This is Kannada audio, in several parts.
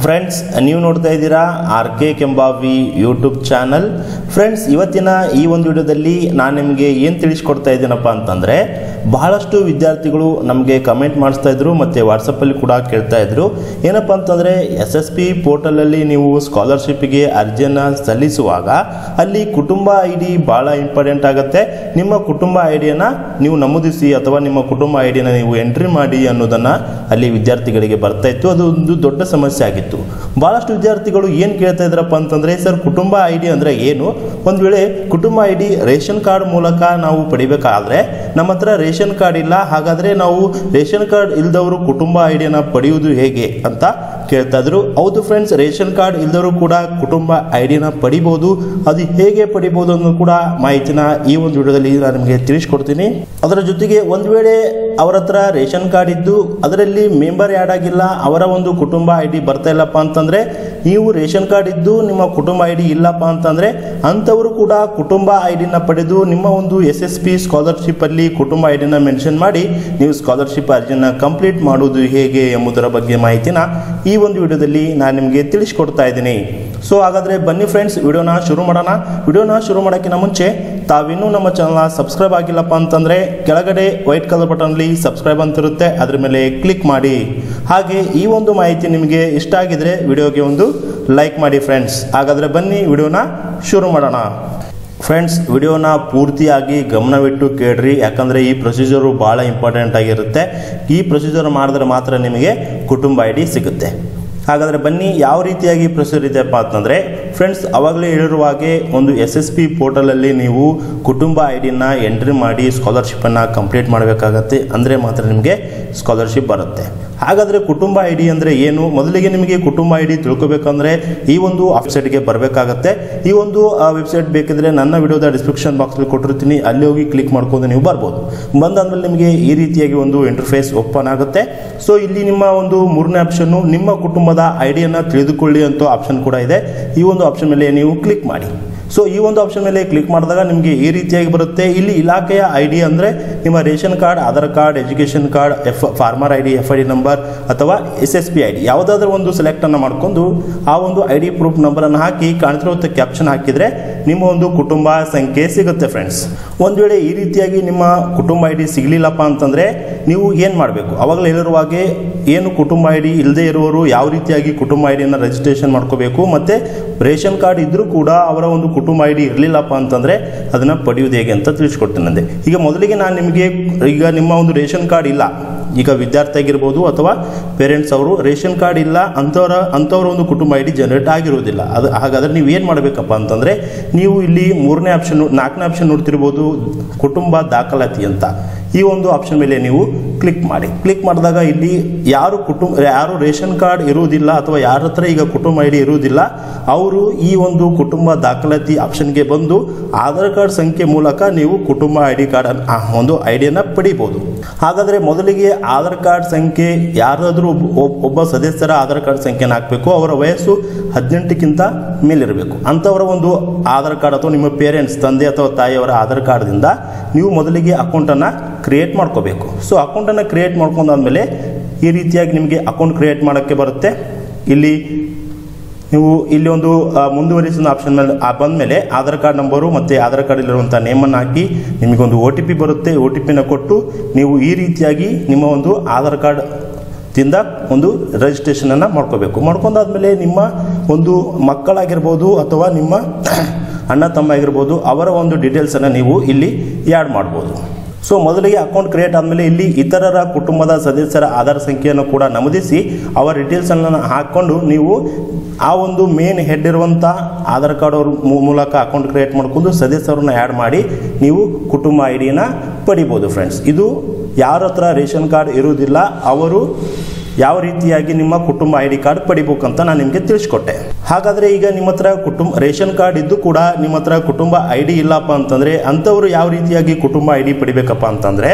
ಫ್ರೆಂಡ್ಸ್, ನೀವು ನೋಡ್ತಾ ಇದ್ದೀರಾ RK Kembhavi YouTube channel. Friends, ಇವತ್ತಿನ ಈ ಒಂದು ವಿಡಿಯೋದಲ್ಲಿ ನಾನು ನಿಮಗೆ ಏನು ತಿಳಿಸ್ಕೊಡ್ತಾ ಇದ್ದೀನಪ್ಪ ಅಂತಂದರೆ, ಬಹಳಷ್ಟು ವಿದ್ಯಾರ್ಥಿಗಳು ನಮಗೆ ಕಮೆಂಟ್ ಮಾಡಿಸ್ತಾ ಇದ್ರು ಮತ್ತು ವಾಟ್ಸಪ್ಪಲ್ಲಿ ಕೂಡ ಕೇಳ್ತಾ ಇದ್ರು. ಏನಪ್ಪ ಅಂತಂದರೆ, SSP ಪೋರ್ಟಲಲ್ಲಿ ನೀವು ಸ್ಕಾಲರ್ಶಿಪ್ಗೆ ಅರ್ಜಿಯನ್ನು ಸಲ್ಲಿಸುವಾಗ ಅಲ್ಲಿ ಕುಟುಂಬ ID ಭಾಳ ಇಂಪಾರ್ಟೆಂಟ್ ಆಗುತ್ತೆ. ನಿಮ್ಮ ಕುಟುಂಬ ಐಡಿಯನ್ನು ನೀವು ನಮೂದಿಸಿ ಅಥವಾ ನಿಮ್ಮ ಕುಟುಂಬ ಐಡಿಯನ್ನು ನೀವು ಎಂಟ್ರಿ ಮಾಡಿ ಅನ್ನೋದನ್ನು ಅಲ್ಲಿ ವಿದ್ಯಾರ್ಥಿಗಳಿಗೆ ಬರ್ತಾ ಇತ್ತು. ಅದು ಒಂದು ದೊಡ್ಡ ಸಮಸ್ಯೆ ಆಗಿತ್ತು. ಬಹಳಷ್ಟು ವಿದ್ಯಾರ್ಥಿಗಳು ಏನು ಕೇಳ್ತಾ ಇದ್ರಪ್ಪ ಅಂತಂದರೆ, ಸರ್ ಕುಟುಂಬ ID ಅಂದರೆ ಏನು? ಒಂದು ವೇಳೆ ಕುಟುಂಬ ID ರೇಷನ್ ಕಾರ್ಡ್ ಮೂಲಕ ನಾವು ಪಡಿಬೇಕಾದ್ರೆ ನಮ್ಮ ಹತ್ರ ರೇಷನ್ ಕಾರ್ಡ್ ಇಲ್ಲ, ಹಾಗಾದರೆ ನಾವು ರೇಷನ್ ಕಾರ್ಡ್ ಇಲ್ದವರು ಕುಟುಂಬ ಐಡಿಯನ್ನು ಪಡೆಯುವುದು ಹೇಗೆ ಅಂತ ಕೇಳ್ತಾ ಇದ್ರು. ಹೌದು ಫ್ರೆಂಡ್ಸ್, ರೇಷನ್ ಕಾರ್ಡ್ ಇಲ್ದವರು ಕೂಡ ಕುಟುಂಬ ಐಡಿನ ಪಡಿಬಹುದು. ಅದು ಹೇಗೆ ಪಡಿಬಹುದು ಅನ್ನೋ ಕೂಡ ಮಾಹಿತಿನ ಈ ಒಂದು ವಿಡಿಯೋದಲ್ಲಿ ನಾನು ನಿಮಗೆ ತಿಳಿಸ್ಕೊಡ್ತೀನಿ. ಅದರ ಜೊತೆಗೆ ಒಂದು ವೇಳೆ ಅವರ ಹತ್ರ ರೇಷನ್ ಕಾರ್ಡ್ ಇದ್ದು ಅದರಲ್ಲಿ ಮೆಂಬರ್ ಆ್ಯಡ್ ಆಗಿಲ್ಲ, ಅವರ ಒಂದು ಕುಟುಂಬ ID ಬರ್ತಾ ಇಲ್ಲಪ್ಪ ಅಂತಂದರೆ, ನೀವು ರೇಷನ್ ಕಾರ್ಡ್ ಇದ್ದು ನಿಮ್ಮ ಕುಟುಂಬ ID ಇಲ್ಲಪ್ಪ ಅಂತಂದರೆ ಅಂಥವರು ಕೂಡ ಕುಟುಂಬ ಐಡಿನ ಪಡೆದು ನಿಮ್ಮ ಒಂದು SSP ಸ್ಕಾಲರ್ಶಿಪ್ ಅಲ್ಲಿ ಕುಟುಂಬ ಐಡಿನ ಮೆನ್ಷನ್ ಮಾಡಿ ನೀವು ಸ್ಕಾಲರ್ಶಿಪ್ ಅರ್ಜಿನ ಕಂಪ್ಲೀಟ್ ಮಾಡುವುದು ಹೇಗೆ ಎಂಬುದರ ಬಗ್ಗೆ ಮಾಹಿತಿನ ಈ ಒಂದು ವಿಡಿಯೋದಲ್ಲಿ ನಾನು ನಿಮಗೆ ತಿಳಿಸ್ಕೊಡ್ತಾ ಇದ್ದೀನಿ. ಸೊ ಹಾಗಾದರೆ ಬನ್ನಿ ಫ್ರೆಂಡ್ಸ್, ವಿಡಿಯೋನ ಶುರು ಮಾಡೋಣ. ವಿಡಿಯೋನ ಶುರು ಮಾಡೋಕ್ಕಿಂತ ಮುಂಚೆ ತಾವಿನ್ನೂ ನಮ್ಮ ಚಾನಲ್ನ ಸಬ್ಸ್ಕ್ರೈಬ್ ಆಗಿಲ್ಲಪ್ಪ ಅಂತಂದರೆ ಕೆಳಗಡೆ ವೈಟ್ ಕಲರ್ ಬಟನ್ಲಿ ಸಬ್ಸ್ಕ್ರೈಬ್ ಅಂತಿರುತ್ತೆ, ಅದ್ರ ಮೇಲೆ ಕ್ಲಿಕ್ ಮಾಡಿ. ಹಾಗೆ ಈ ಒಂದು ಮಾಹಿತಿ ನಿಮಗೆ ಇಷ್ಟ ಆಗಿದ್ರೆ ವಿಡಿಯೋಗೆ ಒಂದು ಲೈಕ್ ಮಾಡಿ ಫ್ರೆಂಡ್ಸ್. ಹಾಗಾದರೆ ಬನ್ನಿ ವಿಡಿಯೋನ ಶುರು ಮಾಡೋಣ. ಫ್ರೆಂಡ್ಸ್, ವಿಡಿಯೋನ ಪೂರ್ತಿಯಾಗಿ ಗಮನವಿಟ್ಟು ಕೇಳ್ರಿ, ಯಾಕಂದರೆ ಈ ಪ್ರೊಸೀಜರು ಭಾಳ ಇಂಪಾರ್ಟೆಂಟ್ ಆಗಿರುತ್ತೆ. ಈ ಪ್ರೊಸೀಜರ್ ಮಾಡಿದ್ರೆ ಮಾತ್ರ ನಿಮಗೆ ಕುಟುಂಬ ID ಸಿಗುತ್ತೆ. ಹಾಗಾದರೆ ಬನ್ನಿ, ಯಾವ ರೀತಿಯಾಗಿ ಪ್ರೊಸೀಜರ್ ಇದೆಯಪ್ಪ ಅಂತಂದರೆ, ಫ್ರೆಂಡ್ಸ್ ಅವಾಗಲೇ ಹೇಳಿರುವ ಹಾಗೆ ಒಂದು SSP ಪೋರ್ಟಲಲ್ಲಿ ನೀವು ಕುಟುಂಬ ಐಡಿನ ಎಂಟ್ರಿ ಮಾಡಿ ಸ್ಕಾಲರ್ಶಿಪ್ಪನ್ನು ಕಂಪ್ಲೀಟ್ ಮಾಡಬೇಕಾಗತ್ತೆ. ಅಂದರೆ ಮಾತ್ರ ನಿಮಗೆ ಸ್ಕಾಲರ್ಶಿಪ್ ಬರುತ್ತೆ. ಹಾಗಾದರೆ ಕುಟುಂಬ ID ಅಂದರೆ ಏನು? ಮೊದಲಿಗೆ ನಿಮಗೆ ಕುಟುಂಬ ID ತಿಳ್ಕೊಬೇಕಂದ್ರೆ ಈ ಒಂದು ವೆಬ್ಸೈಟ್ಗೆ ಬರಬೇಕಾಗತ್ತೆ. ಈ ಒಂದು ವೆಬ್ಸೈಟ್ ಬೇಕಿದ್ರೆ ನನ್ನ ವಿಡಿಯೋದ ಡಿಸ್ಕ್ರಿಪ್ಷನ್ ಬಾಕ್ಸಲ್ಲಿ ಕೊಟ್ಟಿರ್ತೀನಿ, ಅಲ್ಲಿ ಹೋಗಿ ಕ್ಲಿಕ್ ಮಾಡ್ಕೊಂಡು ನೀವು ಬರ್ಬೋದು. ಬಂದಾದ್ಮೇಲೆ ನಿಮಗೆ ಈ ರೀತಿಯಾಗಿ ಒಂದು ಇಂಟರ್ಫೇಸ್ ಓಪನ್ ಆಗುತ್ತೆ. ಸೊ ಇಲ್ಲಿ ನಿಮ್ಮ ಒಂದು ಮೂರನೇ ಆಪ್ಷನ್ನು ನಿಮ್ಮ ಕುಟುಂಬದ ಐಡಿಯನ್ನು ತಿಳಿದುಕೊಳ್ಳಿ ಅಂತ ಆಪ್ಷನ್ ಕೂಡ ಇದೆ. ಈ ಒಂದು ಆಪ್ಷನ್ ಮೇಲೆ ನೀವು ಕ್ಲಿಕ್ ಮಾಡಿ. ಸೊ ಈ ಒಂದು ಆಪ್ಷನ್ ಮೇಲೆ ಕ್ಲಿಕ್ ಮಾಡಿದಾಗ ನಿಮಗೆ ಈ ರೀತಿಯಾಗಿ ಬರುತ್ತೆ. ಇಲ್ಲಿ ಇಲಾಖೆಯ ID ಅಂದರೆ ನಿಮ್ಮ ration card, Aadhaar card, education card, farmer ID, FID number ಅಥವಾ SSP ID ಯಾವುದಾದ್ರೂ ಒಂದು ಸೆಲೆಕ್ಟನ್ನು ಮಾಡಿಕೊಂಡು ಆ ಒಂದು ID ಪ್ರೂಫ್ ನಂಬರನ್ನು ಹಾಕಿ ಕಾಣ್ತಿರುವಂಥ ಕ್ಯಾಪ್ಷನ್ ಹಾಕಿದರೆ ನಿಮ್ಮ ಒಂದು ಕುಟುಂಬ ಸಂಖ್ಯೆ ಸಿಗುತ್ತೆ ಫ್ರೆಂಡ್ಸ್. ಒಂದು ವೇಳೆ ಈ ರೀತಿಯಾಗಿ ನಿಮ್ಮ ಕುಟುಂಬ ID ಸಿಗಲಿಲ್ಲಪ್ಪ ಅಂತಂದರೆ ನೀವು ಏನು ಮಾಡಬೇಕು? ಅವಾಗಲೇ ಹೇಳಿರುವ ಹಾಗೆ ಏನು ಕುಟುಂಬ ID ಇಲ್ಲದೆ ಇರುವವರು ಯಾವ ರೀತಿಯಾಗಿ ಕುಟುಂಬ ಐಡಿಯನ್ನು ರಿಜಿಸ್ಟ್ರೇಷನ್ ಮಾಡ್ಕೋಬೇಕು, ಮತ್ತು ರೇಷನ್ ಕಾರ್ಡ್ ಇದ್ದರೂ ಕೂಡ ಅವರ ಒಂದು ಕುಟುಂಬ ID ಇರಲಿಲ್ಲಪ್ಪ ಅಂತಂದರೆ ಅದನ್ನು ಪಡೆಯುವುದು ಹೇಗೆ ಅಂತ ತಿಳಿಸ್ಕೊಡ್ತೇನೆ. ಈಗ ಮೊದಲಿಗೆ ನಾನು ನಿಮಗೆ, ಈಗ ನಿಮ್ಮ ಒಂದು ರೇಷನ್ ಕಾರ್ಡ್ ಇಲ್ಲ, ಈಗ ವಿದ್ಯಾರ್ಥಿ ಆಗಿರ್ಬೋದು ಅಥವಾ ಪೇರೆಂಟ್ಸ್ ಅವರು ರೇಷನ್ ಕಾರ್ಡ್ ಇಲ್ಲ ಅಂಥವರ ಒಂದು ಕುಟುಂಬ ID ಜನರೇಟ್ ಆಗಿರೋದಿಲ್ಲ. ಹಾಗಾದರೆ ನೀವು ಏನು ಮಾಡಬೇಕಪ್ಪ ಅಂತಂದರೆ, ನೀವು ಇಲ್ಲಿ ಮೂರನೇ ಆಪ್ಷನ್, ನಾಲ್ಕನೇ ಆಪ್ಷನ್ ನೋಡ್ತಿರ್ಬೋದು, ಕುಟುಂಬ ದಾಖಲಾತಿ ಅಂತ. ಈ ಒಂದು ಆಪ್ಷನ್ ಮೇಲೆ ನೀವು ಕ್ಲಿಕ್ ಮಾಡಿ. ಕ್ಲಿಕ್ ಮಾಡಿದಾಗ ಇಲ್ಲಿ ಯಾರು ರೇಷನ್ ಕಾರ್ಡ್ ಇರುವುದಿಲ್ಲ ಅಥವಾ ಯಾರ ಹತ್ರ ಈಗ ಕುಟುಂಬ ID ಇರುವುದಿಲ್ಲ, ಅವರು ಈ ಒಂದು ಕುಟುಂಬ ದಾಖಲಾತಿ ಆಪ್ಷನ್ಗೆ ಬಂದು ಆಧಾರ್ ಕಾರ್ಡ್ ಸಂಖ್ಯೆ ಮೂಲಕ ನೀವು ಕುಟುಂಬ ID ಕಾರ್ಡ್ ಒಂದು ಐಡಿಯನ್ನು ಪಡಿಬೋದು. ಹಾಗಾದರೆ ಮೊದಲಿಗೆ ಆಧಾರ್ ಕಾರ್ಡ್ ಸಂಖ್ಯೆ, ಯಾರಾದರೂ ಒಬ್ಬ ಸದಸ್ಯರ ಆಧಾರ್ ಕಾರ್ಡ್ ಸಂಖ್ಯೆನ ಹಾಕಬೇಕು. ಅವರ ವಯಸ್ಸು 18ಕ್ಕಿಂತ ಮೇಲಿರಬೇಕು. ಅಂಥವರ ಒಂದು ಆಧಾರ್ ಕಾರ್ಡ್ ಅಥವಾ ನಿಮ್ಮ ಪೇರೆಂಟ್ಸ್, ತಂದೆ ಅಥವಾ ತಾಯಿಯವರ ಆಧಾರ್ ಕಾರ್ಡ್ದಿಂದ ನೀವು ಮೊದಲಿಗೆ ಅಕೌಂಟನ್ನು ಕ್ರಿಯೇಟ್ ಮಾಡ್ಕೋಬೇಕು. ಸೊ ಅಕೌಂಟನ್ನು ಕ್ರಿಯೇಟ್ ಮಾಡ್ಕೊಂಡಾದ್ಮೇಲೆ ಈ ರೀತಿಯಾಗಿ ನಿಮಗೆ ಅಕೌಂಟ್ ಕ್ರಿಯೇಟ್ ಮಾಡೋಕ್ಕೆ ಬರುತ್ತೆ. ನೀವು ಇಲ್ಲಿ ಒಂದು ಮುಂದುವರಿಸಿದ ಆಪ್ಷನ್ ಮೇಲೆ ಬಂದಮೇಲೆ ಆಧಾರ್ ಕಾರ್ಡ್ ನಂಬರು ಮತ್ತು ಆಧಾರ್ ಕಾರ್ಡಲ್ಲಿರುವಂಥ ನೇಮನ್ನು ಹಾಕಿ ನಿಮಗೊಂದು OTP ಬರುತ್ತೆ. OTPನ ಕೊಟ್ಟು ನೀವು ಈ ರೀತಿಯಾಗಿ ನಿಮ್ಮ ಒಂದು ಆಧಾರ್ ಕಾರ್ಡ್ ದಿಂದ ಒಂದು ರಿಜಿಸ್ಟ್ರೇಷನನ್ನು ಮಾಡ್ಕೋಬೇಕು. ಮಾಡ್ಕೊಂಡಾದ್ಮೇಲೆ ನಿಮ್ಮ ಒಂದು ಮಕ್ಕಳಾಗಿರ್ಬೋದು ಅಥವಾ ನಿಮ್ಮ ಅಣ್ಣ ತಮ್ಮ ಆಗಿರ್ಬೋದು, ಅವರ ಒಂದು ಡೀಟೇಲ್ಸನ್ನು ನೀವು ಇಲ್ಲಿ ಆ್ಯಡ್ ಮಾಡ್ಬೋದು. ಸೊ ಮೊದಲಿಗೆ ಅಕೌಂಟ್ ಕ್ರಿಯೇಟ್ ಆದಮೇಲೆ ಇಲ್ಲಿ ಇತರರ ಕುಟುಂಬದ ಸದಸ್ಯರ ಆಧಾರ್ ಸಂಖ್ಯೆಯನ್ನು ಕೂಡ ನಮೂದಿಸಿ ಅವರ ಡೀಟೇಲ್ಸನ್ನು ಹಾಕ್ಕೊಂಡು ನೀವು ಆ ಒಂದು ಮೇನ್ ಹೆಡ್ ಇರುವಂಥ ಆಧಾರ್ ಕಾರ್ಡ್ ಅವ್ರ ಮೂಲಕ ಅಕೌಂಟ್ ಕ್ರಿಯೇಟ್ ಮಾಡ್ಕೊಂಡು ಸದಸ್ಯರನ್ನ ಆ್ಯಡ್ ಮಾಡಿ ನೀವು ಕುಟುಂಬ ಐಡಿನ ಪಡಿಬೋದು ಫ್ರೆಂಡ್ಸ್. ಇದು ಯಾರ ಹತ್ರ ರೇಷನ್ ಕಾರ್ಡ್ ಇರುವುದಿಲ್ಲ ಅವರು ಯಾವ ರೀತಿಯಾಗಿ ನಿಮ್ಮ ಕುಟುಂಬ ID ಕಾರ್ಡ್ ಪಡಿಬೇಕಂತ ನಾನು ನಿಮಗೆ ತಿಳಿಸ್ಕೊಟ್ಟೆ. ಹಾಗಾದರೆ ಈಗ ನಿಮ್ಮ ಹತ್ರ ರೇಷನ್ ಕಾರ್ಡ್ ಇದ್ದು ಕೂಡ ನಿಮ್ಮ ಹತ್ರ ಕುಟುಂಬ ID ಇಲ್ಲಪ್ಪ ಅಂತಂದರೆ ಅಂಥವರು ಯಾವ ರೀತಿಯಾಗಿ ಕುಟುಂಬ ID ಪಡಿಬೇಕಪ್ಪ ಅಂತಂದರೆ,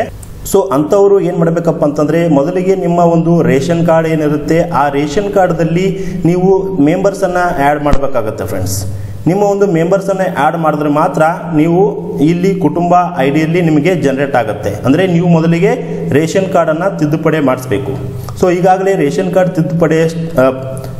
ಸೊ ಅಂಥವರು ಏನು ಮಾಡಬೇಕಪ್ಪ ಅಂತಂದರೆ, ಮೊದಲಿಗೆ ನಿಮ್ಮ ಒಂದು ರೇಷನ್ ಕಾರ್ಡ್ ಏನಿರುತ್ತೆ ಆ ರೇಷನ್ ಕಾರ್ಡ್ದಲ್ಲಿ ನೀವು ಮೆಂಬರ್ಸನ್ನು ಆ್ಯಡ್ ಮಾಡಬೇಕಾಗತ್ತೆ ಫ್ರೆಂಡ್ಸ್. ನಿಮ್ಮ ಒಂದು ಮೆಂಬರ್ಸನ್ನು ಆ್ಯಡ್ ಮಾಡಿದ್ರೆ ಮಾತ್ರ ನೀವು ಇಲ್ಲಿ ಕುಟುಂಬ ಐ ಡಿಯಲ್ಲಿ ನಿಮಗೆ ಜನರೇಟ್ ಆಗುತ್ತೆ. ಅಂದರೆ ನೀವು ಮೊದಲಿಗೆ ರೇಷನ್ ಕಾರ್ಡನ್ನು ತಿದ್ದುಪಡಿ ಮಾಡಿಸ್ಬೇಕು. ಸೊ ಈಗಾಗಲೇ ರೇಷನ್ ಕಾರ್ಡ್ ತಿದ್ದುಪಡಿ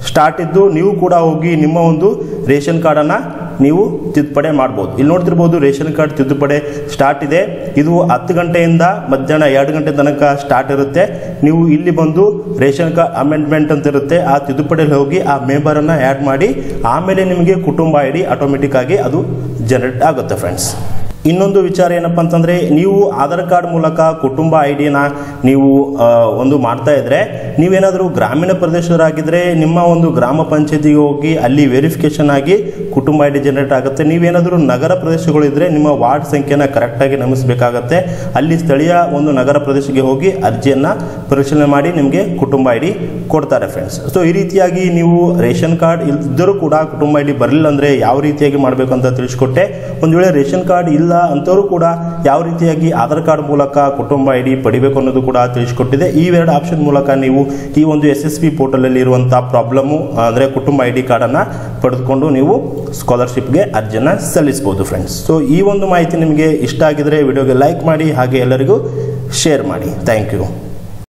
ಸ್ಟಾರ್ಟ್ ಇದ್ದು ನೀವು ಕೂಡ ಹೋಗಿ ನಿಮ್ಮ ಒಂದು ರೇಷನ್ ಕಾರ್ಡನ್ನು ನೀವು ತಿದ್ದುಪಡಿ ಮಾಡ್ಬೋದು. ಇಲ್ಲಿ ನೋಡ್ತಿರ್ಬೋದು ರೇಷನ್ ಕಾರ್ಡ್ ತಿದ್ದುಪಡಿ ಸ್ಟಾರ್ಟ್ ಇದೆ. ಇದು 10 ಗಂಟೆಯಿಂದ ಮಧ್ಯಾಹ್ನ 2 ಗಂಟೆ ತನಕ ಸ್ಟಾರ್ಟ್ ಇರುತ್ತೆ. ನೀವು ಇಲ್ಲಿ ಬಂದು ರೇಷನ್ ಕಾರ್ಡ್ ಅಮೆಂಡ್ಮೆಂಟ್ ಅಂತ ಇರುತ್ತೆ, ಆ ತಿದ್ದುಪಡಿಯಲ್ಲಿ ಹೋಗಿ ಆ ಮೆಂಬರನ್ನು ಆ್ಯಡ್ ಮಾಡಿ ಆಮೇಲೆ ನಿಮಗೆ ಕುಟುಂಬ ಐ ಡಿ ಆಟೋಮೆಟಿಕ್ ಆಗಿ ಅದು ಜನರೇಟ್ ಆಗುತ್ತೆ ಫ್ರೆಂಡ್ಸ್. ಇನ್ನೊಂದು ವಿಚಾರ ಏನಪ್ಪ ಅಂತಂದರೆ, ನೀವು ಆಧಾರ್ ಕಾರ್ಡ್ ಮೂಲಕ ಕುಟುಂಬ ಐ ಡಿನ ನೀವು ಒಂದು ಮಾಡ್ತಾ ಇದ್ರೆ, ನೀವೇನಾದರೂ ಗ್ರಾಮೀಣ ಪ್ರದೇಶದವರಾಗಿದ್ದರೆ ನಿಮ್ಮ ಒಂದು ಗ್ರಾಮ ಪಂಚಾಯತಿಗೆ ಹೋಗಿ ಅಲ್ಲಿ ವೆರಿಫಿಕೇಷನ್ ಆಗಿ ಕುಟುಂಬ ಐ ಡಿ ಜನರೇಟ್ ಆಗುತ್ತೆ. ನೀವೇನಾದರೂ ನಗರ ಪ್ರದೇಶಗಳಿದ್ದರೆ ನಿಮ್ಮ ವಾರ್ಡ್ ಸಂಖ್ಯೆನ ಕರೆಕ್ಟಾಗಿ ನಮೂದಿಸಬೇಕಾಗತ್ತೆ. ಅಲ್ಲಿ ಸ್ಥಳೀಯ ಒಂದು ನಗರ ಪ್ರದೇಶಕ್ಕೆ ಹೋಗಿ ಅರ್ಜಿಯನ್ನು ಪರಿಶೀಲನೆ ಮಾಡಿ ನಿಮಗೆ ಕುಟುಂಬ ಐ ಡಿ ಕೊಡ್ತಾರೆ ಫ್ರೆಂಡ್ಸ್. ಸೊ ಈ ರೀತಿಯಾಗಿ ನೀವು ರೇಷನ್ ಕಾರ್ಡ್ ಇದ್ದರೂ ಕೂಡ ಕುಟುಂಬ ಐ ಡಿ ಬರಲಿಲ್ಲ ಅಂದರೆ ಯಾವ ರೀತಿಯಾಗಿ ಮಾಡಬೇಕು ಅಂತ ತಿಳಿಸ್ಕೊಟ್ಟೆ. ಒಂದು ವೇಳೆ ರೇಷನ್ ಕಾರ್ಡ್ ಇಲ್ಲ ಅಂತವರು ಕೂಡ ಯಾವ ರೀತಿಯಾಗಿ ಆಧಾರ್ ಕಾರ್ಡ್ ಮೂಲಕ ಕುಟುಂಬ ಐ ಡಿ ಪಡಿಬೇಕು ಅನ್ನೋದು ಕೂಡ ತಿಳಿಸ್ಕೊಟ್ಟಿದೆ. ಈ 2 ಆಪ್ಷನ್ ಮೂಲಕ ನೀವು ಈ ಒಂದು SSB ಪೋರ್ಟಲ್ ಅಲ್ಲಿ ಇರುವಂತಹ ಪ್ರಾಬ್ಲಮ್ ಅಂದರೆ ಕುಟುಂಬ ಐ ಡಿ ಕಾರ್ಡನ್ನು ಪಡೆದುಕೊಂಡು ನೀವು ಸ್ಕಾಲರ್ಶಿಪ್ಗೆ ಅರ್ಜಿಯನ್ನು ಸಲ್ಲಿಸಬಹುದು ಫ್ರೆಂಡ್ಸ್. ಸೊ ಈ ಒಂದು ಮಾಹಿತಿ ನಿಮಗೆ ಇಷ್ಟ ಆಗಿದ್ರೆ ವಿಡಿಯೋಗೆ ಲೈಕ್ ಮಾಡಿ, ಹಾಗೆ ಎಲ್ಲರಿಗೂ ಶೇರ್ ಮಾಡಿ. Thank you.